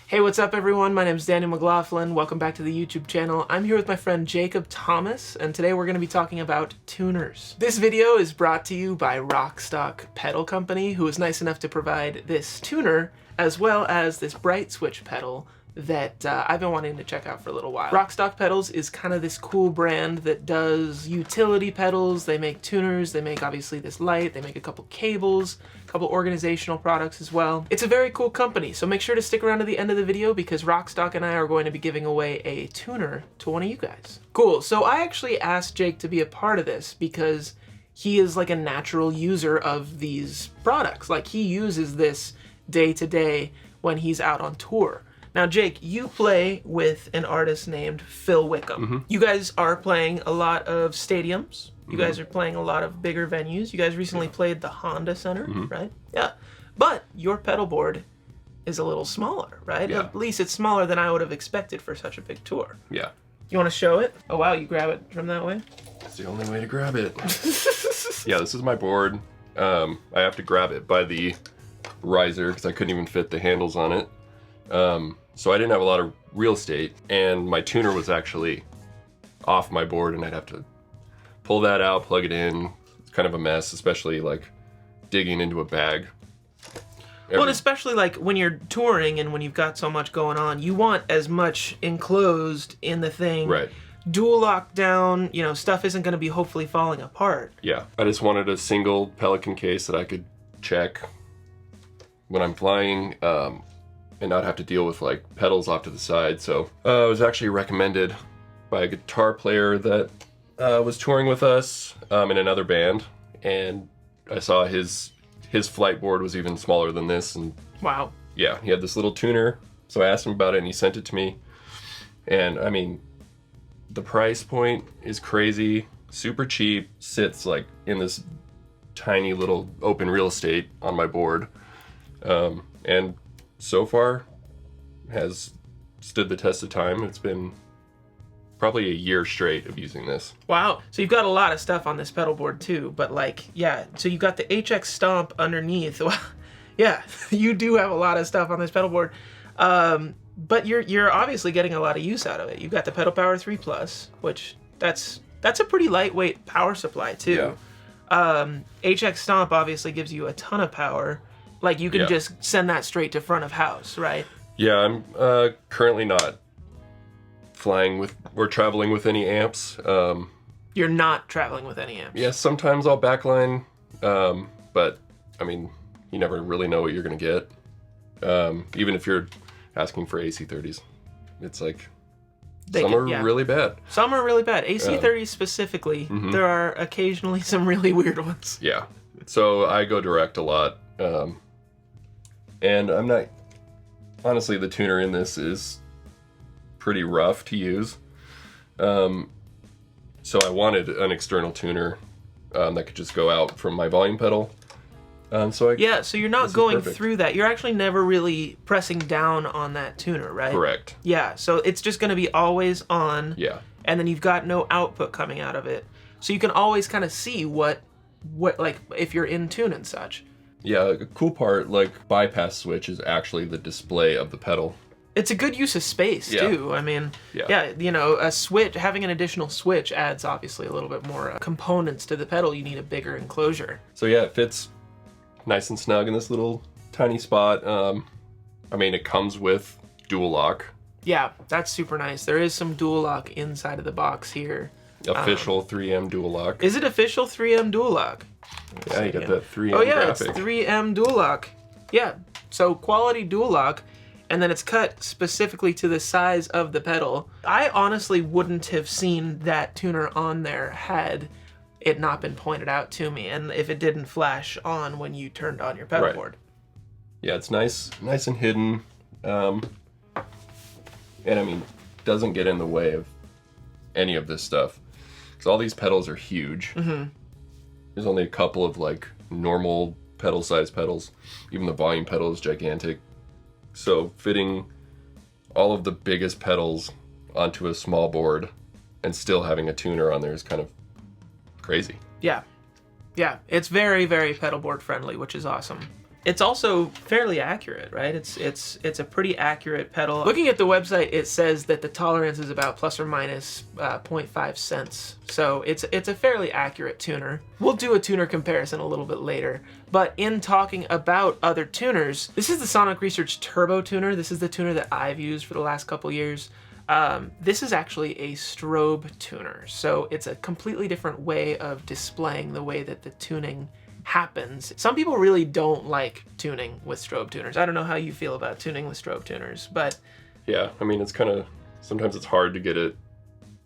Hey, what's up everyone? My name is Daniel McLaughlin. Welcome back to the YouTube channel. I'm here with my friend Jakob Thomas, and today we're going to be talking about tuners. This video is brought to you by RockStock Pedal Company, who was nice enough to provide this tuner, as well as this bright switch pedal that I've been wanting to check out for a little while. RockStock Pedals is kind of this cool brand that does utility pedals. They make tuners, they make obviously this light, they make a couple cables, a couple organizational products as well. It's a very cool company, so make sure to stick around to the end of the video because RockStock and I are going to be giving away a tuner to one of you guys. Cool, so I actually asked Jake to be a part of this because he is like a natural user of these products. Like he uses this day to day when he's out on tour. Now, Jake, you play with an artist named Phil Wickham. Mm-hmm. You guys are playing a lot of stadiums. You guys are playing a lot of bigger venues. You guys recently played the Honda Center, right? Yeah. But your pedal board is a little smaller, right? Yeah. At least it's smaller than I would have expected for such a big tour. Yeah. You want to show it? Oh, wow, you grab it from that way? That's the only way to grab it. Yeah, this is my board. I have to grab it by the riser because I couldn't even fit the handles on it. So I didn't have a lot of real estate, and my tuner was actually off my board, and I'd have to pull that out, plug it in. It's kind of a mess, especially like digging into a bag. Well, and especially like when you're touring and when you've got so much going on, you want as much enclosed in the thing. Right. Dual lockdown, you know, stuff isn't going to be hopefully falling apart. Yeah, I just wanted a single Pelican case that I could check when I'm flying, and not have to deal with like pedals off to the side. So I was actually recommended by a guitar player that was touring with us in another band, and I saw his flight board was even smaller than this, and Wow. yeah, he had this little tuner. So I asked him about it, and he sent it to me. And I mean, the price point is crazy, super cheap, sits like in this tiny little open real estate on my board, and so far has stood the test of time. It's been probably a year straight of using this. Wow. So you've got a lot of stuff on this pedal board too, but like, yeah, so you've got the HX Stomp underneath. Well, yeah, you do have a lot of stuff on this pedal board. But you're obviously getting a lot of use out of it. You've got the Pedal Power 3 Plus, which that's a pretty lightweight power supply too. Yeah. HX Stomp obviously gives you a ton of power. Like you can just send that straight to front of house, right? Yeah, I'm currently not flying with or traveling with any amps. You're not traveling with any amps. Yeah, sometimes I'll backline, but I mean, you never really know what you're gonna get. Even if you're asking for AC30s, it's like some are really bad. Some are really bad. AC30s specifically, there are occasionally some really weird ones. Yeah, so I go direct a lot. And I'm not, honestly, the tuner in this is pretty rough to use. So I wanted an external tuner that could just go out from my volume pedal. So you're not going through that. You're actually never really pressing down on that tuner, right? Correct. Yeah, so it's just going to be always on. Yeah. And then you've got no output coming out of it. So you can always kind of see what like if you're in tune and such. Yeah, a cool part, like bypass switch, is actually the display of the pedal. It's a good use of space too. I mean, you know, a switch, having an additional switch adds obviously a little bit more components to the pedal. You need a bigger enclosure. So yeah, it fits nice and snug in this little tiny spot. I mean, it comes with dual lock. Yeah, that's super nice. There is some dual lock inside of the box here. Official 3M dual lock. Is it official 3M dual lock? Yeah, you got that 3M Oh yeah, graphic. It's 3M dual lock. Yeah, so quality dual lock, and then it's cut specifically to the size of the pedal. I honestly wouldn't have seen that tuner on there had it not been pointed out to me, and if it didn't flash on when you turned on your pedal board. Yeah, it's nice and hidden, and I mean, doesn't get in the way of any of this stuff. Because all these pedals are huge. There's only a couple of like normal pedal size pedals. Even the volume pedal is gigantic. So fitting all of the biggest pedals onto a small board and still having a tuner on there is kind of crazy. Yeah. Yeah, it's very, very pedal board friendly, which is awesome. It's also fairly accurate, right? It's a pretty accurate pedal. Looking at the website, it says that the tolerance is about plus or minus 0.5 cents. So it's a fairly accurate tuner. We'll do a tuner comparison a little bit later. But in talking about other tuners, this is the Sonic Research Turbo Tuner. This is the tuner that I've used for the last couple years. This is actually a strobe tuner. So it's a completely different way of displaying the way that the tuning happens. Some people really don't like tuning with strobe tuners. I don't know how you feel about tuning with strobe tuners, but yeah, I mean, it's kind of, sometimes it's hard to get it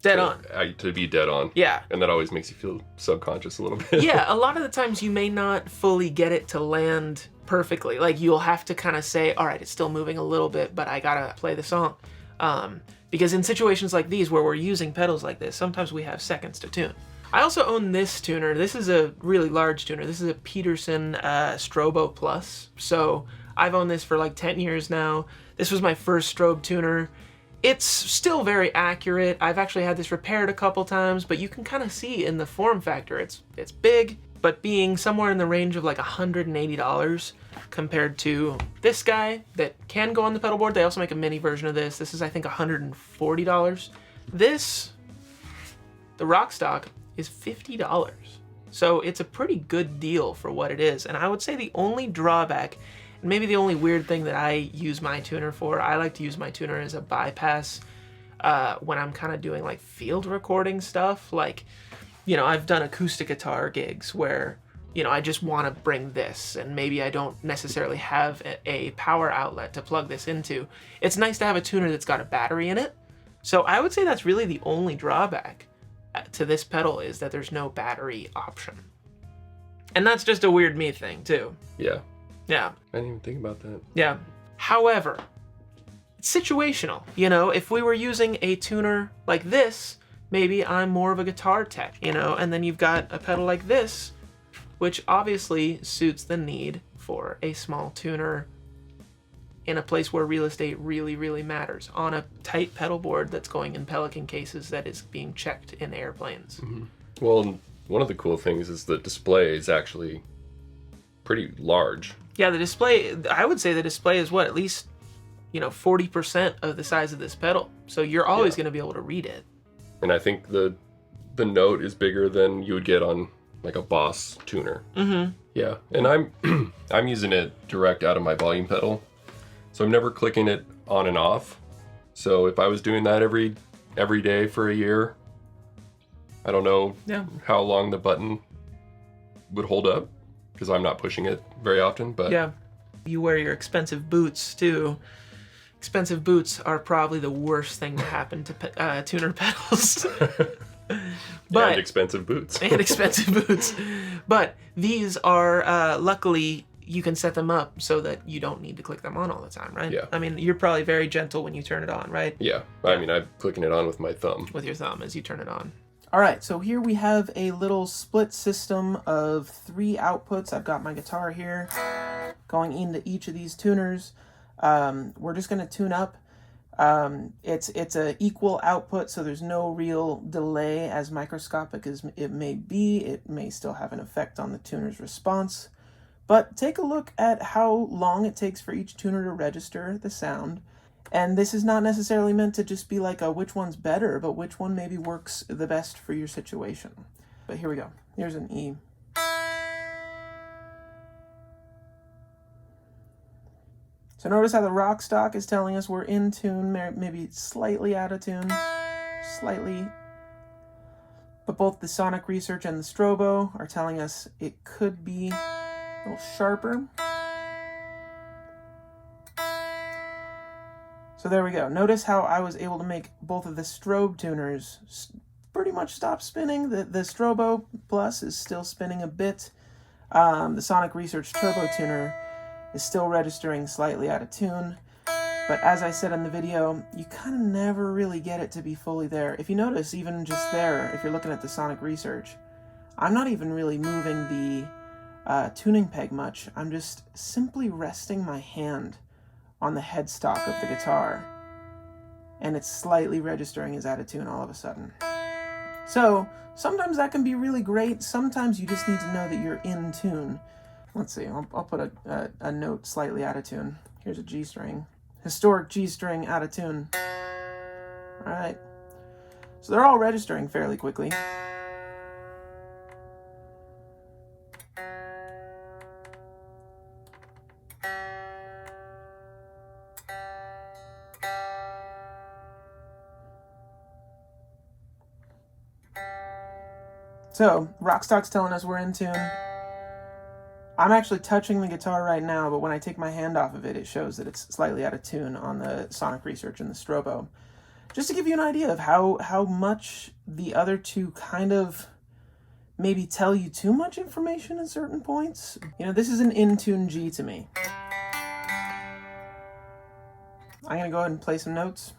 dead on. To be dead on. Yeah. And that always makes you feel subconscious a little bit. Yeah, a lot of the times you may not fully get it to land perfectly. Like you'll have to kind of say, all right, it's still moving a little bit, but I gotta play the song. Because in situations like these where we're using pedals like this, sometimes we have seconds to tune. I also own this tuner. This is a really large tuner. This is a Peterson Strobo Plus. So I've owned this for like 10 years now. This was my first strobe tuner. It's still very accurate. I've actually had this repaired a couple times, but you can kind of see in the form factor, it's big, but being somewhere in the range of like $180 compared to this guy that can go on the pedal board. They also make a mini version of this. This is, I think, $140. This, the RockStock, is $50. So it's a pretty good deal for what it is. And I would say the only drawback, and maybe the only weird thing that I use my tuner for, I like to use my tuner as a bypass when I'm kind of doing like field recording stuff. Like, you know, I've done acoustic guitar gigs where, you know, I just want to bring this and maybe I don't necessarily have a power outlet to plug this into. It's nice to have a tuner that's got a battery in it. So I would say that's really the only drawback to this pedal, is that there's no battery option. And that's just a weird me thing too. Yeah. Yeah. I didn't even think about that. Yeah. However, it's situational. You know, if we were using a tuner like this, maybe I'm more of a guitar tech, you know, and then you've got a pedal like this, which obviously suits the need for a small tuner in a place where real estate really, really matters, on a tight pedal board that's going in Pelican cases that is being checked in airplanes. Mm-hmm. Well, one of the cool things is the display is actually pretty large. Yeah, the display, I would say the display is what, at least, you know, 40% of the size of this pedal. So you're always going to be able to read it. And I think the note is bigger than you would get on like a Boss tuner. Mm-hmm. Yeah, and I'm using it direct out of my volume pedal. So I'm never clicking it on and off. So if I was doing that every day for a year, I don't know how long the button would hold up, because I'm not pushing it very often. But yeah, you wear your expensive boots too. Expensive boots are probably the worst thing to happen to tuner pedals. But, and expensive boots. And expensive boots. But these are, luckily, you can set them up so that you don't need to click them on all the time, right? Yeah. I mean, you're probably very gentle when you turn it on, right? Yeah. I mean, I'm clicking it on with my thumb. With your thumb as you turn it on. All right, so here we have a little split system of 3 outputs. I've got my guitar here going into each of these tuners. We're just going to tune up. It's a equal output, so there's no real delay. As microscopic as it may be, it may still have an effect on the tuner's response. But take a look at how long it takes for each tuner to register the sound. And this is not necessarily meant to just be like a which one's better, but which one maybe works the best for your situation. But here we go. Here's an E. So notice how the RockStock is telling us we're in tune, maybe slightly out of tune, slightly. But both the Sonic Research and the Strobo are telling us it could be a little sharper. So there we go. Notice how I was able to make both of the strobe tuners pretty much stop spinning. The Strobo Plus is still spinning a bit. The Sonic Research Turbo Tuner is still registering slightly out of tune. But as I said in the video, you kind of never really get it to be fully there. If you notice, even just there, if you're looking at the Sonic Research, I'm not even really moving the tuning peg much. I'm just simply resting my hand on the headstock of the guitar, and it's slightly registering as out of tune all of a sudden. So sometimes that can be really great. Sometimes you just need to know that you're in tune. Let's see, I'll put a note slightly out of tune. Here's a G string. Historic G string out of tune. All right. So they're all registering fairly quickly. So, RockStock's telling us we're in tune. I'm actually touching the guitar right now, but when I take my hand off of it, it shows that it's slightly out of tune on the Sonic Research and the Strobo. Just to give you an idea of how much the other two kind of maybe tell you too much information at certain points. You know, this is an in-tune G to me. I'm going to go ahead and play some notes.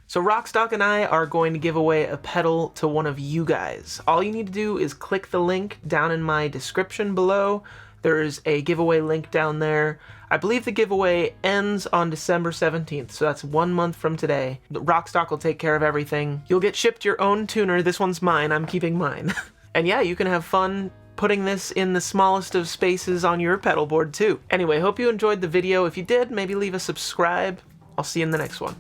So RockStock and I are going to give away a pedal to one of you guys. All you need to do is click the link down in my description below. There's a giveaway link down there. I believe the giveaway ends on December 17th, so that's 1 month from today. RockStock will take care of everything. You'll get shipped your own tuner. This one's mine. I'm keeping mine. And yeah, you can have fun putting this in the smallest of spaces on your pedal board too. Anyway, hope you enjoyed the video. If you did, maybe leave a subscribe. I'll see you in the next one.